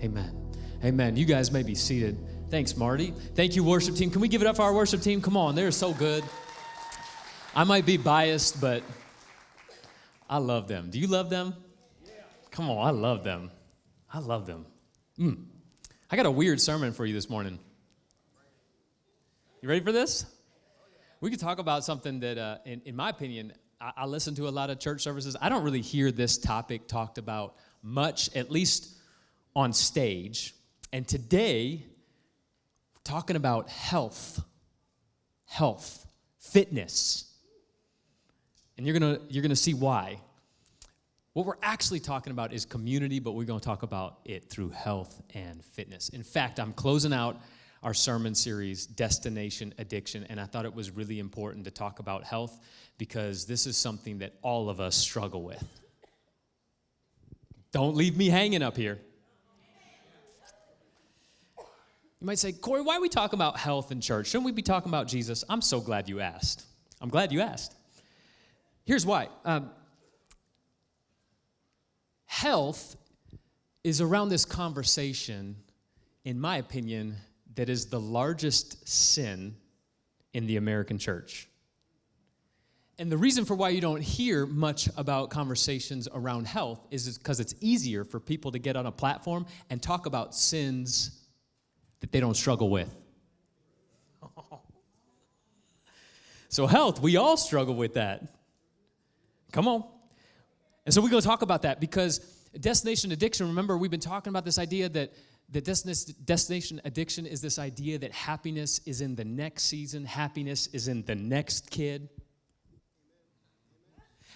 Amen. Amen. You guys may be seated. Thanks, Marty. Thank you, worship team. Can we give it up for our worship team? Come on, they're so good. I might be biased, but I love them. Do you love them? Come on, I love them. I love them. I got a weird sermon for you this morning. You ready for this? We could talk about something that, in my opinion, I listen to a lot of church services. I don't really hear this topic talked about much, at least on stage. And today, we're talking about health, fitness. And you're gonna see why. What we're actually talking about is community, but we're going to talk about it through health and fitness. In fact, I'm closing out our sermon series, Destination Addiction, and I thought it was really important to talk about health because this is something that all of us struggle with. Don't leave me hanging up here. You might say, Cory, why are we talking about health in church? Shouldn't we be talking about Jesus? I'm so glad you asked. I'm glad you asked. Here's why. Health is around this conversation, in my opinion, that is the largest sin in the American church. And the reason for why you don't hear much about conversations around health is because it's easier for people to get on a platform and talk about sins that they don't struggle with. So health, we all struggle with that. Come on. And so we're going to talk about that because destination addiction, remember, we've been talking about this idea that destination addiction is this idea that happiness is in the next season, happiness is in the next kid.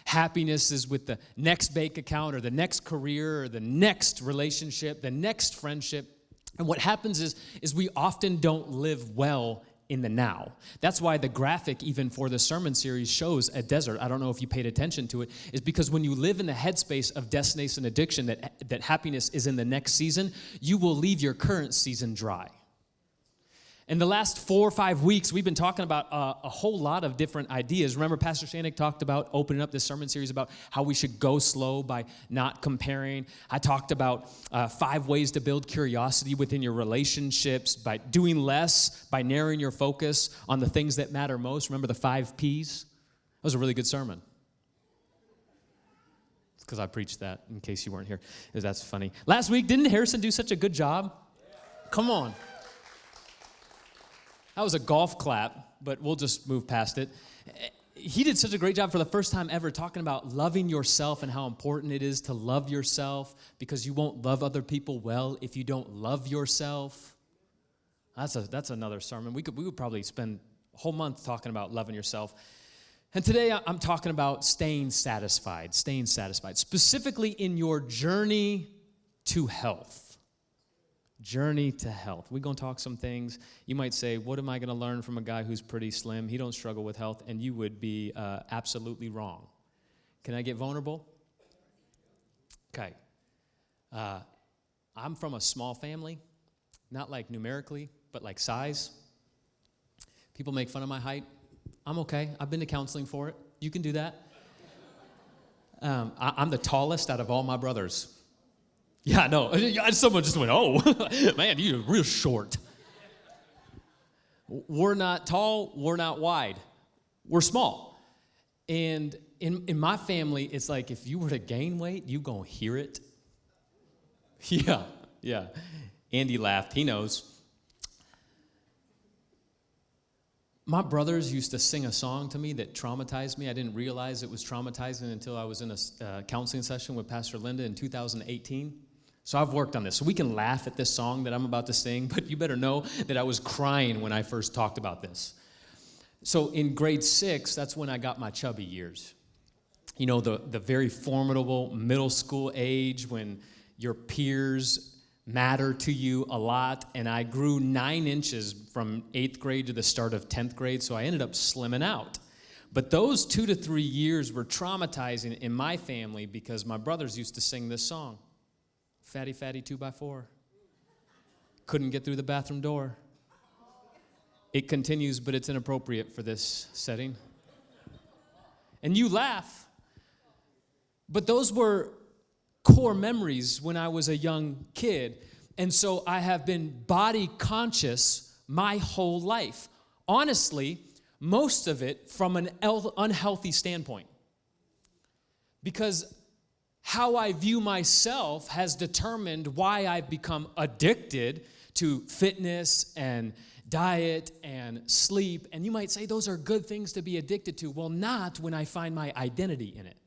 Happiness is with the next bank account or the next career or the next relationship, the next friendship. And what happens is we often don't live well in the now. That's why the graphic, even for the sermon series, shows a desert. I don't know if you paid attention to it, is because when you live in the headspace of destination addiction, that happiness is in the next season, you will leave your current season dry. In the last 4 or 5 weeks, we've been talking about a whole lot of different ideas. Remember, Pastor Shanik talked about opening up this sermon series about how we should go slow by not comparing. I talked about 5 ways to build curiosity within your relationships, by doing less, by narrowing your focus on the things that matter most. Remember the 5 Ps? That was a really good sermon. It's because I preached that, in case you weren't here. That's funny. Last week, didn't Harrison do such a good job? Come on. That was a golf clap, but we'll just move past it. He did such a great job for the first time ever talking about loving yourself and how important it is to love yourself because you won't love other people well if you don't love yourself. That's another sermon. We would probably spend a whole month talking about loving yourself. And today I'm talking about staying satisfied, specifically in your journey to health. Journey to health. We're going to talk some things. You might say, what am I going to learn from a guy who's pretty slim? He don't struggle with health, and you would be absolutely wrong. Can I get vulnerable? Okay. I'm from a small family, not like numerically, but like size. People make fun of my height. I'm okay. I've been to counseling for it. You can do that. I'm the tallest out of all my brothers. Yeah, no. Someone just went, oh, man, you're real short. We're not tall. We're not wide. We're small. And in my family, it's like if you were to gain weight, you're going to hear it. Yeah. Andy laughed. He knows. My brothers used to sing a song to me that traumatized me. I didn't realize it was traumatizing until I was in a counseling session with Pastor Linda in 2018. So I've worked on this. So we can laugh at this song that I'm about to sing, but you better know that I was crying when I first talked about this. So in grade 6, that's when I got my chubby years. You know, the very formidable middle school age when your peers matter to you a lot. And I grew 9 inches from 8th grade to the start of 10th grade, so I ended up slimming out. But those 2 to 3 years were traumatizing in my family because my brothers used to sing this song. Fatty, fatty, 2x4. Couldn't get through the bathroom door. It continues, but it's inappropriate for this setting. And you laugh. But those were core memories when I was a young kid. And so I have been body conscious my whole life. Honestly, most of it from an unhealthy standpoint. Because how I view myself has determined why I've become addicted to fitness and diet and sleep. And you might say those are good things to be addicted to. Well, not when I find my identity in it.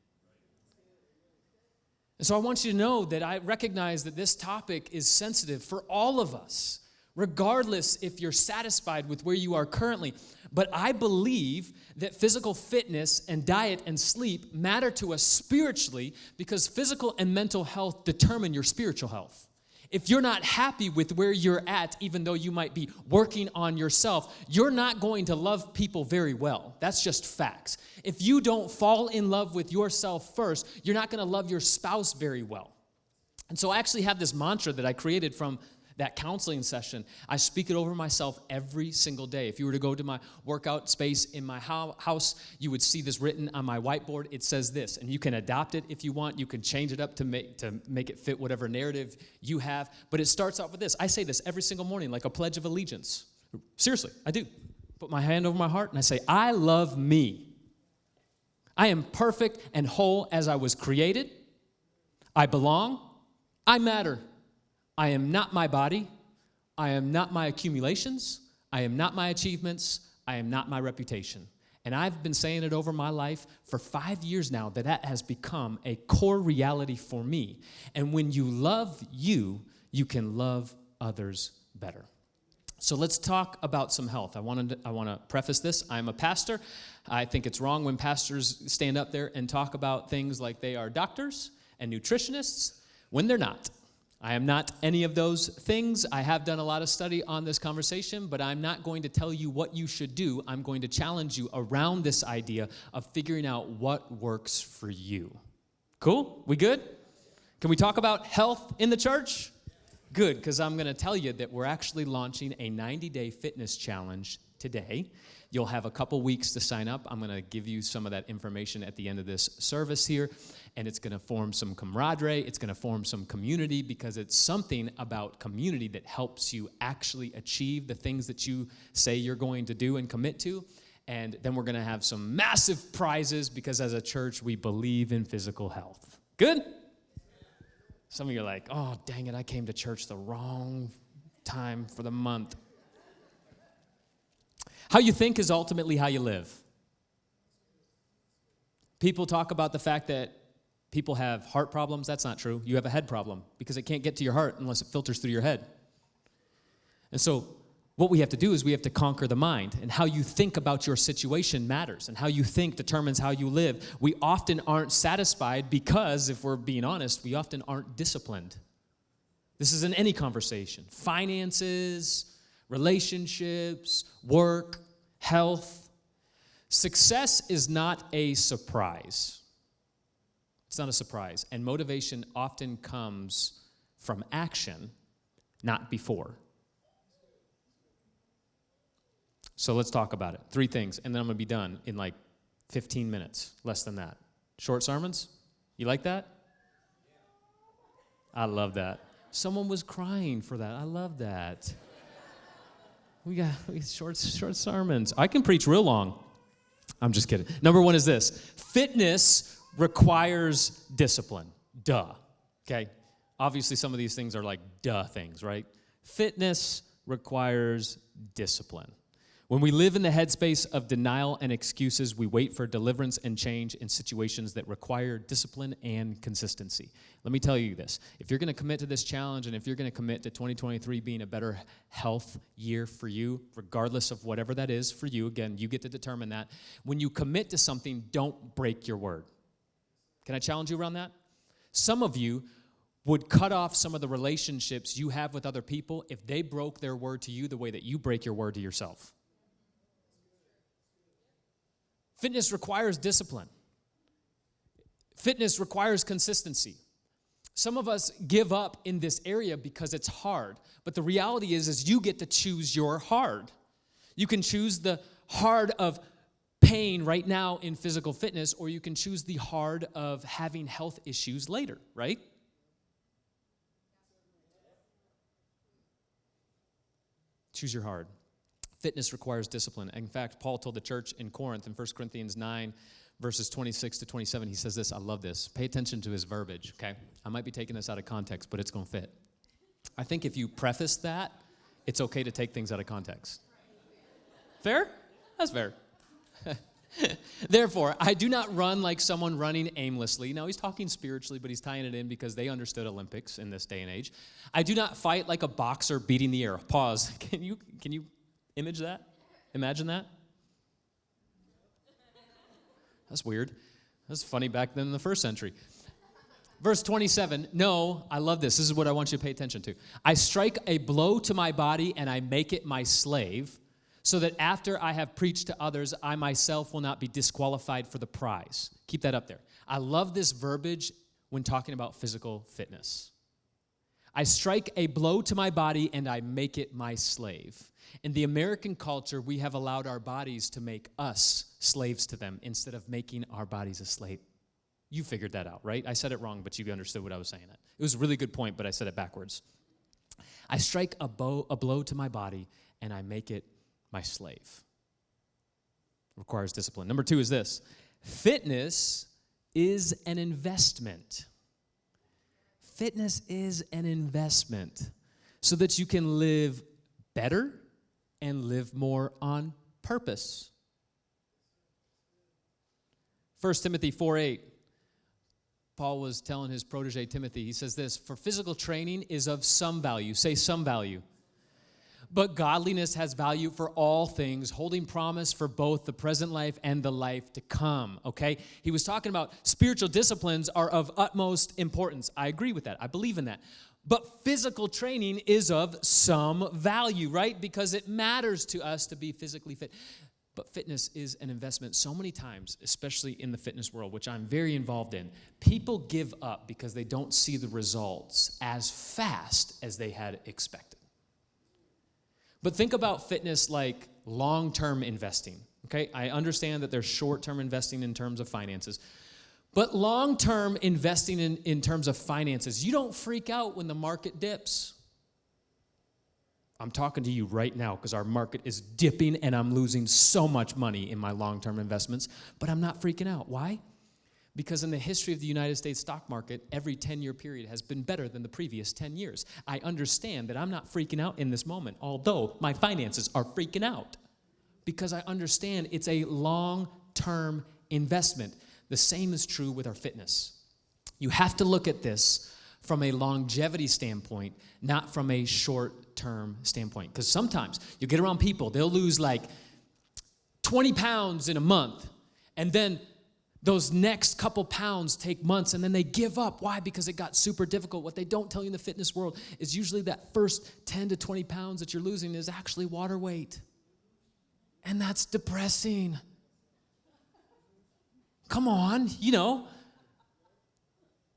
And so I want you to know that I recognize that this topic is sensitive for all of us, regardless if you're satisfied with where you are currently. But I believe that physical fitness and diet and sleep matter to us spiritually because physical and mental health determine your spiritual health. If you're not happy with where you're at, even though you might be working on yourself, you're not going to love people very well. That's just facts. If you don't fall in love with yourself first, you're not going to love your spouse very well. And so I actually have this mantra that I created from that counseling session. I speak it over myself every single day. If you were to go to my workout space in my house, you would see this written on my whiteboard. It says this, and you can adopt it if you want. You can change it up to make it fit whatever narrative you have. But it starts off with this. I say this every single morning like a pledge of allegiance. Seriously, I do. Put my hand over my heart and I say, I love me. I am perfect and whole as I was created. I belong. I matter. I am not my body. I am not my accumulations. I am not my achievements. I am not my reputation. And I've been saying it over my life for 5 years now that has become a core reality for me. And when you love you, you can love others better. So let's talk about some health. I want to preface this. I'm a pastor. I think it's wrong when pastors stand up there and talk about things like they are doctors and nutritionists when they're not. I am not any of those things. I have done a lot of study on this conversation, but I'm not going to tell you what you should do. I'm going to challenge you around this idea of figuring out what works for you. Cool? We good? Can we talk about health in the church? Good, because I'm going to tell you that we're actually launching a 90-day fitness challenge today. You'll have a couple weeks to sign up. I'm going to give you some of that information at the end of this service here, and it's going to form some camaraderie. It's going to form some community because it's something about community that helps you actually achieve the things that you say you're going to do and commit to. And then we're going to have some massive prizes because as a church, we believe in physical health. Good? Some of you are like, oh, dang it, I came to church the wrong time for the month. How you think is ultimately how you live. People talk about the fact that people have heart problems. That's not true. You have a head problem because it can't get to your heart unless it filters through your head. And so what we have to do is we have to conquer the mind. And how you think about your situation matters. And how you think determines how you live. We often aren't satisfied because, if we're being honest, we often aren't disciplined. This is in any conversation. Finances, relationships, work, health. Success is not a surprise. It's not a surprise. And motivation often comes from action, not before. So let's talk about it. 3 things, and then I'm going to be done in like 15 minutes, less than that. Short sermons? You like that? I love that. Someone was crying for that. I love that. We got short sermons. I can preach real long. I'm just kidding. Number 1 is this. Fitness requires discipline. Duh. Okay? Obviously, some of these things are like duh things, right? Fitness requires discipline. When we live in the headspace of denial and excuses, we wait for deliverance and change in situations that require discipline and consistency. Let me tell you this. If you're going to commit to this challenge and if you're going to commit to 2023 being a better health year for you, regardless of whatever that is for you, again, you get to determine that. When you commit to something, don't break your word. Can I challenge you around that? Some of you would cut off some of the relationships you have with other people if they broke their word to you the way that you break your word to yourself. Fitness requires discipline. Fitness requires consistency. Some of us give up in this area because it's hard. But the reality is you get to choose your hard. You can choose the hard of pain right now in physical fitness, or you can choose the hard of having health issues later, right? Choose your hard. Fitness requires discipline. In fact, Paul told the church in Corinth in 1 Corinthians 9, verses 26 to 27, he says this, I love this. Pay attention to his verbiage, okay? I might be taking this out of context, but it's going to fit. I think if you preface that, it's okay to take things out of context. Fair? That's fair. Therefore, I do not run like someone running aimlessly. Now, he's talking spiritually, but he's tying it in because they understood Olympics in this day and age. I do not fight like a boxer beating the air. Pause. Can you image that? Imagine that? That's weird. That's funny back then in the first century. Verse 27, no, I love this. This is what I want you to pay attention to. I strike a blow to my body and I make it my slave, so that after I have preached to others, I myself will not be disqualified for the prize. Keep that up there. I love this verbiage when talking about physical fitness. I strike a blow to my body and I make it my slave. In the American culture, we have allowed our bodies to make us slaves to them instead of making our bodies a slave. You figured that out, right? I said it wrong, but you understood what I was saying. It was a really good point, but I said it backwards. I strike a blow to my body and I make it my slave. Requires discipline. Number 2 is this. Fitness is an investment. Fitness is an investment so that you can live better and live more on purpose. 1 Timothy 4:8. Paul was telling his protege Timothy, he says this, for physical training is of some value. Say some value. But godliness has value for all things, holding promise for both the present life and the life to come, okay? He was talking about spiritual disciplines are of utmost importance. I agree with that. I believe in that. But physical training is of some value, right? Because it matters to us to be physically fit. But fitness is an investment. So many times, especially in the fitness world, which I'm very involved in, people give up because they don't see the results as fast as they had expected. But think about fitness like long-term investing, okay? I understand that there's short-term investing in terms of finances. But long-term investing in terms of finances, you don't freak out when the market dips. I'm talking to you right now because our market is dipping and I'm losing so much money in my long-term investments, but I'm not freaking out. Why? Because in the history of the United States stock market, every 10-year period has been better than the previous 10 years. I understand that I'm not freaking out in this moment, although my finances are freaking out, because I understand it's a long-term investment. The same is true with our fitness. You have to look at this from a longevity standpoint, not from a short-term standpoint. Because sometimes you get around people, they'll lose like 20 pounds in a month, and then those next couple pounds take months, and then they give up. Why? Because it got super difficult. What they don't tell you in the fitness world is usually that first 10 to 20 pounds that you're losing is actually water weight. And that's depressing. Come on,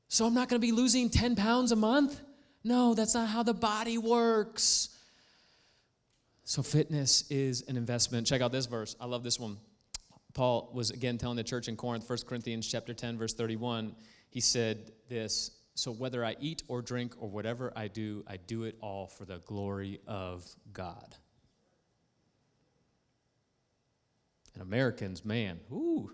So I'm not going to be losing 10 pounds a month? No, that's not how the body works. So fitness is an investment. Check out this verse. I love this one. Paul was again telling the church in Corinth, 1 Corinthians chapter 10, verse 31. He said this, so whether I eat or drink or whatever I do it all for the glory of God. And Americans, man, you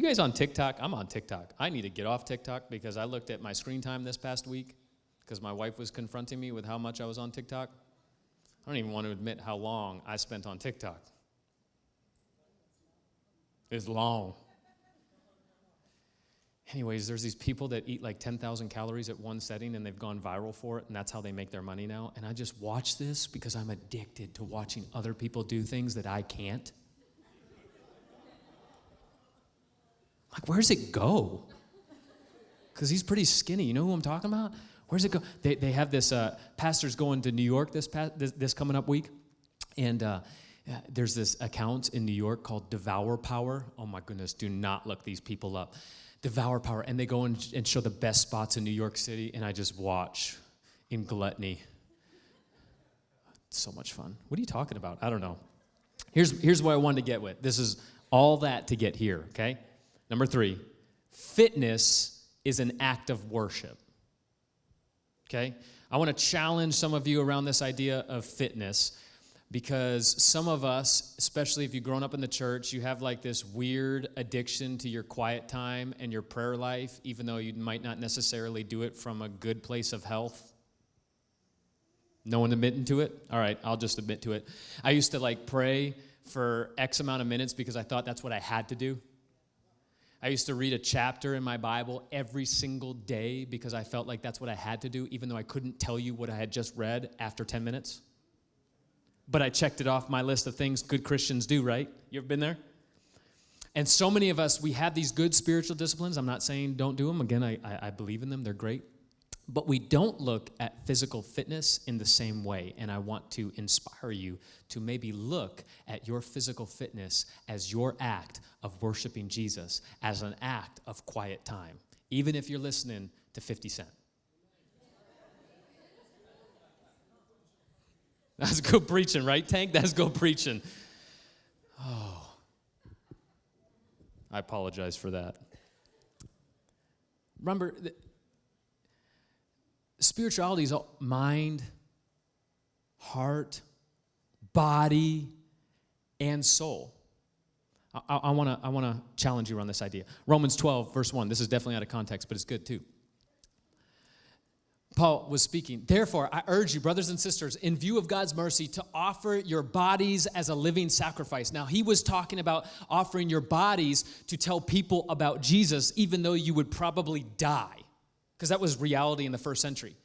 guys on TikTok? I'm on TikTok. I need to get off TikTok because I looked at my screen time this past week because my wife was confronting me with how much I was on TikTok. I don't even want to admit how long I spent on TikTok. It's long. Anyways, there's these people that eat like 10,000 calories at one setting and they've gone viral for it, and that's how they make their money now. And I just watch this because I'm addicted to watching other people do things that I can't. Like, where's it go? Because he's pretty skinny. You know who I'm talking about? Where's it go? They have this, pastor's going to New York this coming up week, and there's this account in New York called Devour Power. Oh my goodness, do not look these people up. Devour Power, and they go and show the best spots in New York City, and I just watch in gluttony. It's so much fun. What are you talking about? I don't know. Here's what I wanted to get with. This is all that to get here, okay? Number 3, fitness is an act of worship, okay? I want to challenge some of you around this idea of fitness, because some of us, especially if you've grown up in the church, you have like this weird addiction to your quiet time and your prayer life, even though you might not necessarily do it from a good place of health. No one admitting to it? All right, I'll just admit to it. I used to like pray for X amount of minutes because I thought that's what I had to do. I used to read a chapter in my Bible every single day because I felt like that's what I had to do, even though I couldn't tell you what I had just read after 10 minutes. But I checked it off my list of things good Christians do, right? You ever been there? And so many of us, we have these good spiritual disciplines. I'm not saying don't do them. Again, I believe in them. They're great. But we don't look at physical fitness in the same way. And I want to inspire you to maybe look at your physical fitness as your act of worshiping Jesus, as an act of quiet time, even if you're listening to 50 Cent. That's good preaching, right, Tank? That's good preaching. Oh, I apologize for that. Remember, spirituality is mind, heart, body, and soul. I want to challenge you on this idea. Romans 12, verse 1. This is definitely out of context, but it's good too. Paul was speaking. Therefore, I urge you, brothers and sisters, in view of God's mercy, to offer your bodies as a living sacrifice. Now, he was talking about offering your bodies to tell people about Jesus, even though you would probably die, because that was reality in the first century.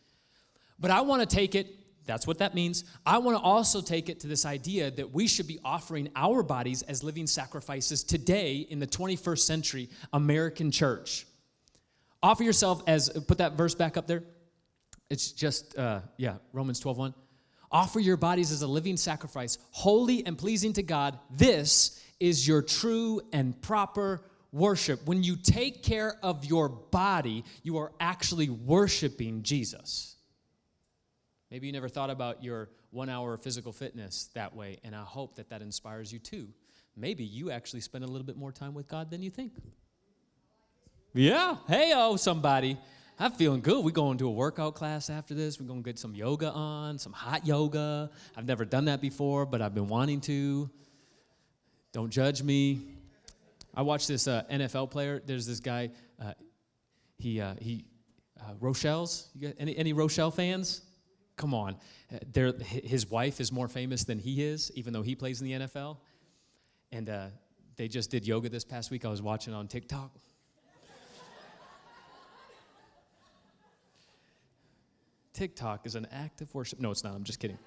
But I want to take it, that's what that means. I want to also take it to this idea that we should be offering our bodies as living sacrifices today in the 21st century American church. Offer yourself as, put that verse back up there. It's just, Romans 12:1. Offer your bodies as a living sacrifice, holy and pleasing to God. This is your true and proper worship. When you take care of your body, you are actually worshiping Jesus. Maybe you never thought about your 1 hour of physical fitness that way, and I hope that inspires you too. Maybe you actually spend a little bit more time with God than you think. Yeah, hey-oh, somebody. I'm feeling good. We're going to a workout class after this. We're going to get some yoga on, some hot yoga. I've never done that before, but I've been wanting to. Don't judge me. I watched this NFL player. There's this guy, Rochelle's. You got any Rochelle fans? Come on. His wife is more famous than he is, even though he plays in the NFL. And they just did yoga this past week. I was watching on TikTok. TikTok is an act of worship. No, it's not. I'm just kidding.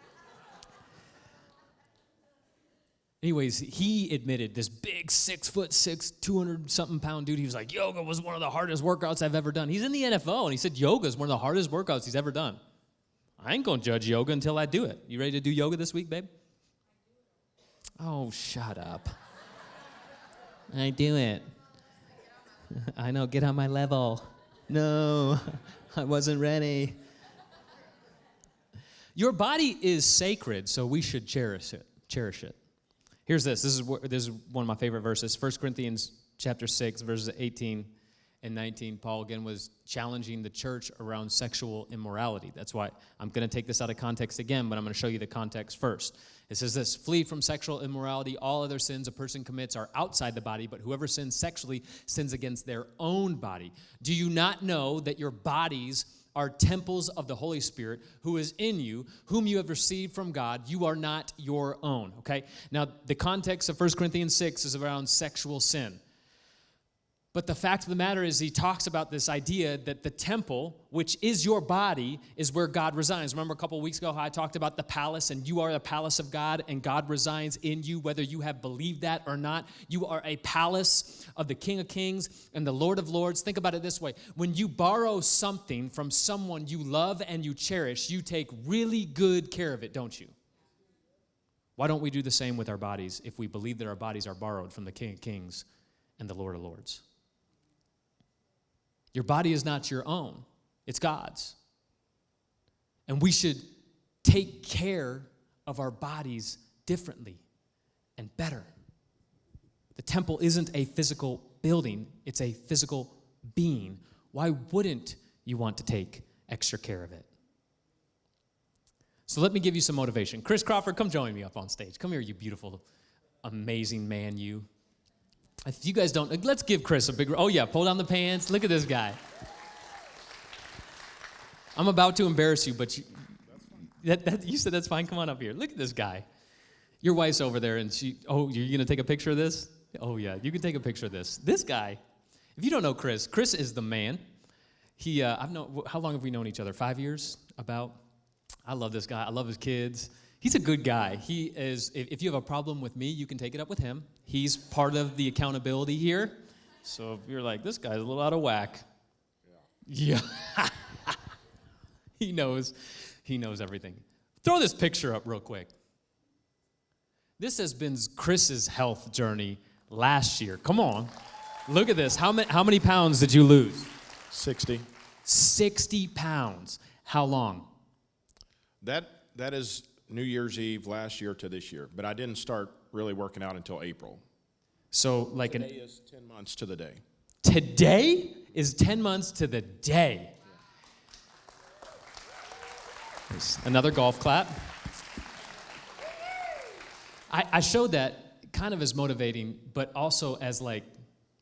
Anyways, he admitted, this big 6'6", 200-something pound dude, he was like, yoga was one of the hardest workouts I've ever done. He's in the NFL, and he said yoga is one of the hardest workouts he's ever done. I ain't going to judge yoga until I do it. You ready to do yoga this week, babe? Oh, shut up. I do it. I know, get on my level. No, I wasn't ready. Your body is sacred, so we should cherish it. Here's this. This is one of my favorite verses. 1 Corinthians chapter 6, verses 18 and 19. Paul, again, was challenging the church around sexual immorality. That's why I'm going to take this out of context again, but I'm going to show you the context first. It says this: flee from sexual immorality. All other sins a person commits are outside the body, but whoever sins sexually sins against their own body. Do you not know that your bodies are temples of the Holy Spirit who is in you, whom you have received from God? You are not your own, okay? Now, the context of 1 Corinthians 6 is around sexual sin. But the fact of the matter is, he talks about this idea that the temple, which is your body, is where God resides. Remember a couple of weeks ago how I talked about the palace, and you are the palace of God, and God resides in you, whether you have believed that or not. You are a palace of the King of Kings and the Lord of Lords. Think about it this way. When you borrow something from someone you love and you cherish, you take really good care of it, don't you? Why don't we do the same with our bodies if we believe that our bodies are borrowed from the King of Kings and the Lord of Lords? Your body is not your own. It's God's. And we should take care of our bodies differently and better. The temple isn't a physical building. It's a physical being. Why wouldn't you want to take extra care of it? So let me give you some motivation. Chris Crawford, come join me up on stage. Come here, you beautiful, amazing man, you. If you guys don't, let's give Chris a big, oh yeah, pull down the pants. Look at this guy. I'm about to embarrass you, but you said that's fine. Come on up here. Look at this guy. Your wife's over there, and you're going to take a picture of this? Oh yeah, you can take a picture of this. This guy, if you don't know Chris is the man. How long have we known each other? 5 years, about? I love this guy. I love his kids. He's a good guy. He is, if you have a problem with me, you can take it up with him. He's part of the accountability here. So if you're like, this guy's a little out of whack. Yeah. He knows everything. Throw this picture up real quick. This has been Chris's health journey last year. Come on. Look at this. How many pounds did you lose? 60. 60 pounds. How long? That is New Year's Eve last year to this year, but I didn't start really working out until April. So today is 10 months to the day. Today is 10 months to the day. Yeah. Another golf clap. I showed that kind of as motivating, but also as like,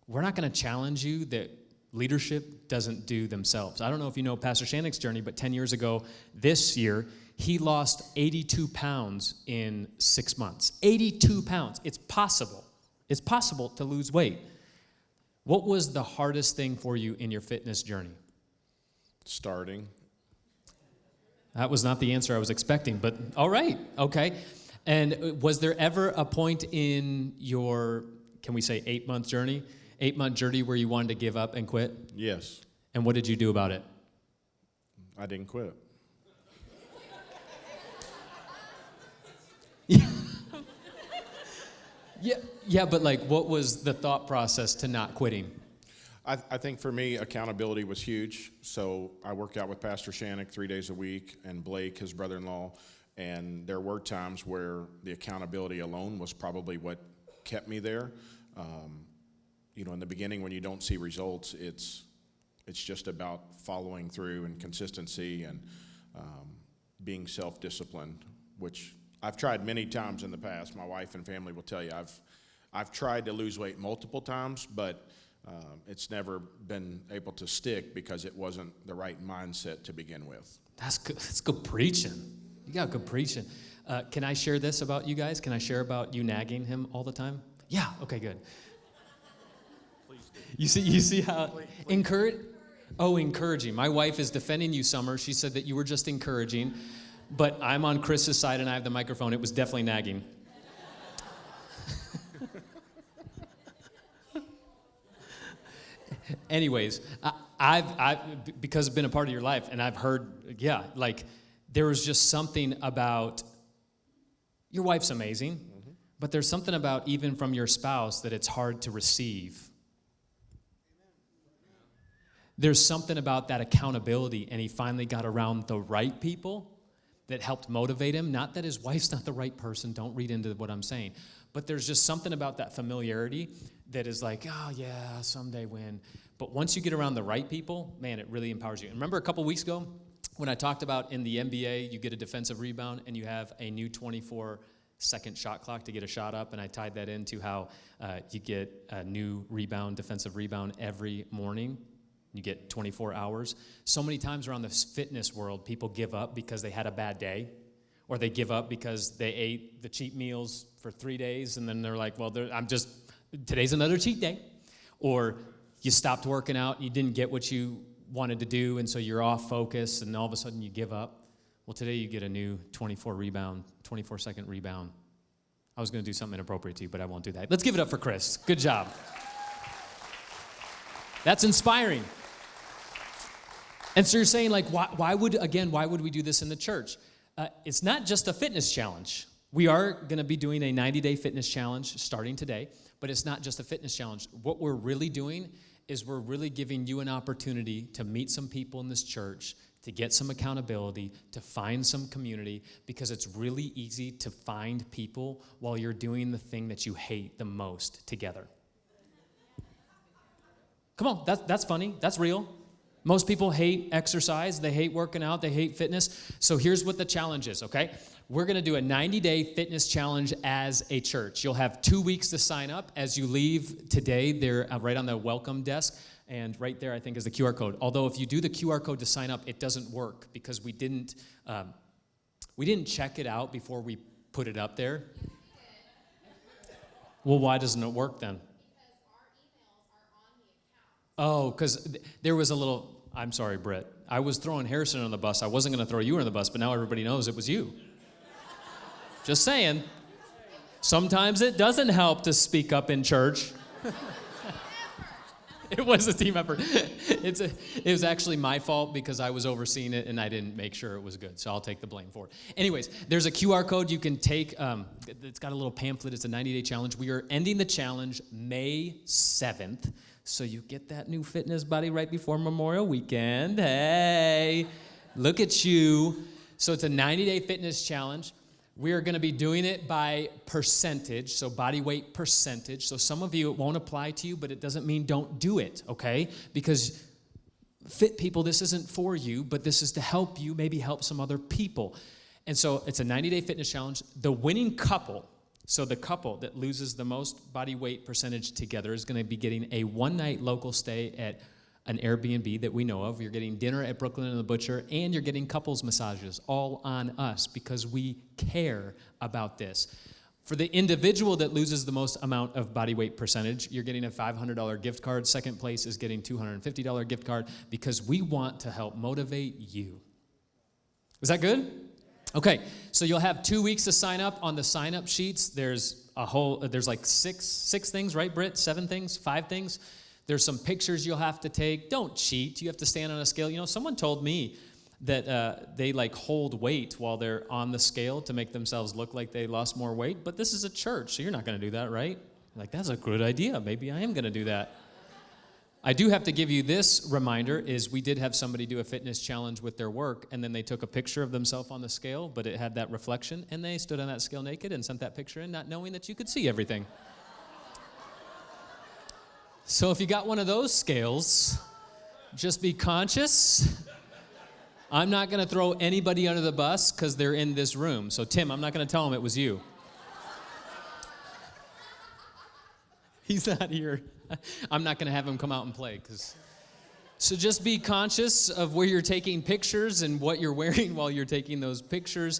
we're not going to challenge you that leadership doesn't do themselves. I don't know if you know Pastor Shannick's journey, but 10 years ago, this year, he lost 82 pounds in 6 months. 82 pounds. It's possible. It's possible to lose weight. What was the hardest thing for you in your fitness journey? Starting. That was not the answer I was expecting, but all right, okay. And was there ever a point in your, can we say 8-month journey? 8-month journey where you wanted to give up and quit? Yes. And what did you do about it? I didn't quit. Yeah, but like, what was the thought process to not quitting? I think for me, accountability was huge. So I worked out with Pastor Shannick 3 days a week, and Blake, his brother-in-law, and there were times where the accountability alone was probably what kept me there. In the beginning, when you don't see results, it's just about following through and consistency and being self-disciplined, which I've tried many times in the past. My wife and family will tell you I've tried to lose weight multiple times, but it's never been able to stick because it wasn't the right mindset to begin with. That's good. That's good preaching. You got good preaching. Can I share this about you guys? Can I share about you nagging him all the time? Yeah. Okay. Good. Please do. You see how encouraging. My wife is defending you, Summer. She said that you were just encouraging, but I'm on Chris's side and I have the microphone. It was definitely nagging. Anyways, I've because I've been a part of your life, and I've heard, there was just something about, your wife's amazing, but there's something about even from your spouse that it's hard to receive. There's something about that accountability, and he finally got around the right people that helped motivate him. Not that his wife's not the right person, don't read into what I'm saying, but there's just something about that familiarity that is like, oh yeah, someday when. But once you get around the right people, man, it really empowers you. And remember a couple weeks ago when I talked about in the NBA, you get a defensive rebound and you have a new 24-second shot clock to get a shot up, and I tied that into how you get a new defensive rebound every morning. You get 24 hours. So many times around the fitness world, people give up because they had a bad day, or they give up because they ate the cheat meals for 3 days, and then they're like, well, today's another cheat day. Or you stopped working out, you didn't get what you wanted to do, and so you're off focus, and all of a sudden you give up. Well, today you get a new 24-second rebound. I was going to do something inappropriate to you, but I won't do that. Let's give it up for Chris. Good job. That's inspiring. And so you're saying, like, why would we do this in the church? It's not just a fitness challenge. We are going to be doing a 90-day fitness challenge starting today, but it's not just a fitness challenge. What we're really doing is we're really giving you an opportunity to meet some people in this church, to get some accountability, to find some community, because it's really easy to find people while you're doing the thing that you hate the most together. Come on, that's funny. That's real. Most people hate exercise. They hate working out. They hate fitness. So here's what the challenge is, okay? We're going to do a 90-day fitness challenge as a church. You'll have 2 weeks to sign up. As you leave today, they're right on the welcome desk. And right there, I think, is the QR code. Although if you do the QR code to sign up, it doesn't work because we didn't check it out before we put it up there. Well, why doesn't it work then? Because our emails are on the account. Oh, because there was a little, I'm sorry, Britt. I was throwing Harrison on the bus. I wasn't going to throw you on the bus, but now everybody knows it was you. Just saying. Sometimes it doesn't help to speak up in church. It was a team effort. It was actually my fault because I was overseeing it and I didn't make sure it was good. So I'll take the blame for it. Anyways, there's a QR code you can take. It's got a little pamphlet. It's a 90-day challenge. We are ending the challenge May 7th. So you get that new fitness body right before Memorial Weekend. Hey, look at you. So it's a 90-day fitness challenge. We are going to be doing it by percentage, so body weight percentage. So some of you, it won't apply to you, but it doesn't mean don't do it, okay? Because fit people, this isn't for you, but this is to help you, maybe help some other people. And so it's a 90-day fitness challenge. The winning couple, so the couple that loses the most body weight percentage together is going to be getting a one-night local stay at an Airbnb that we know of. You're getting dinner at Brooklyn and the Butcher, and you're getting couples massages, all on us because we care about this. For the individual that loses the most amount of body weight percentage, you're getting a $500 gift card. Second place is getting $250 gift card because we want to help motivate you. Is that good? Okay, so you'll have 2 weeks to sign up. On the sign-up sheets, there's like six things, right, Britt? 7 things, 5 things. There's some pictures you'll have to take. Don't cheat. You have to stand on a scale. You know, someone told me that they like hold weight while they're on the scale to make themselves look like they lost more weight. But this is a church, so you're not going to do that, right? Like, that's a good idea. Maybe I am going to do that. I do have to give you this reminder is we did have somebody do a fitness challenge with their work, and then they took a picture of themselves on the scale, but it had that reflection, and they stood on that scale naked and sent that picture in, not knowing that you could see everything. So if you got one of those scales, just be conscious. I'm not going to throw anybody under the bus because they're in this room. So Tim, I'm not going to tell him it was you. He's not here. I'm not going to have him come out and play. So just be conscious of where you're taking pictures and what you're wearing while you're taking those pictures.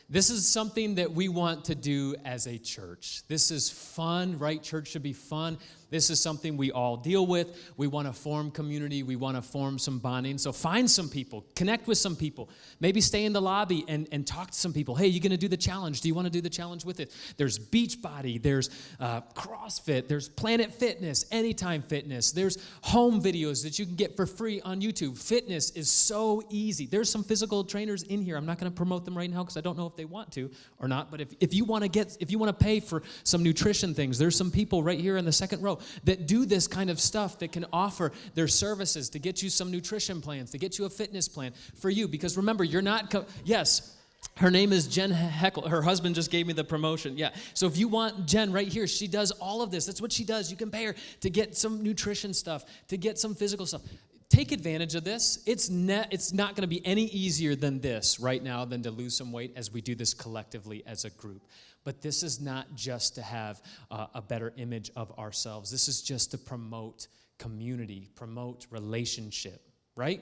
This is something that we want to do as a church. This is fun, right? Church should be fun. This is something we all deal with. We want to form community. We want to form some bonding. So find some people. Connect with some people. Maybe stay in the lobby and talk to some people. Hey, you going to do the challenge? Do you want to do the challenge with it? There's Beachbody. There's CrossFit. There's Planet Fitness, Anytime Fitness. There's home videos that you can get for free on YouTube. Fitness is so easy. There's some physical trainers in here. I'm not going to promote them right now because I don't know if they want to or not. But if you want to pay for some nutrition things, there's some people right here in the second row that do this kind of stuff that can offer their services to get you some nutrition plans, to get you a fitness plan for you. Because remember, you're not, yes, her name is Jen Heckle. Her husband just gave me the promotion. Yeah. So if you want Jen right here, she does all of this. That's what she does. You can pay her to get some nutrition stuff, to get some physical stuff. Take advantage of this. It's not going to be any easier than this right now than to lose some weight as we do this collectively as a group. But this is not just to have a better image of ourselves. This is just to promote community, promote relationship, right?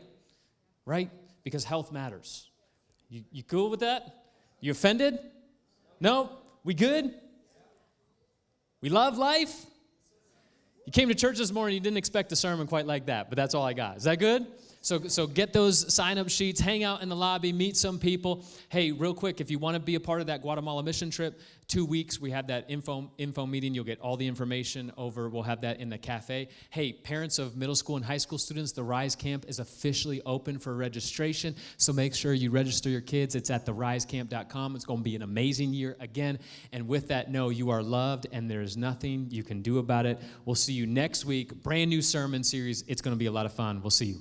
Right? Because health matters. You cool with that? You offended? No? We good? We love life? You came to church this morning, you didn't expect a sermon quite like that, but that's all I got. Is that good? So get those sign-up sheets, hang out in the lobby, meet some people. Hey, real quick, if you want to be a part of that Guatemala mission trip, 2 weeks, we have that info meeting. You'll get all the information over. We'll have that in the cafe. Hey, parents of middle school and high school students, the Rise Camp is officially open for registration, so make sure you register your kids. It's at therisecamp.com. It's going to be an amazing year again, and with that, know you are loved, and there's nothing you can do about it. We'll see you next week. Brand new sermon series. It's going to be a lot of fun. We'll see you.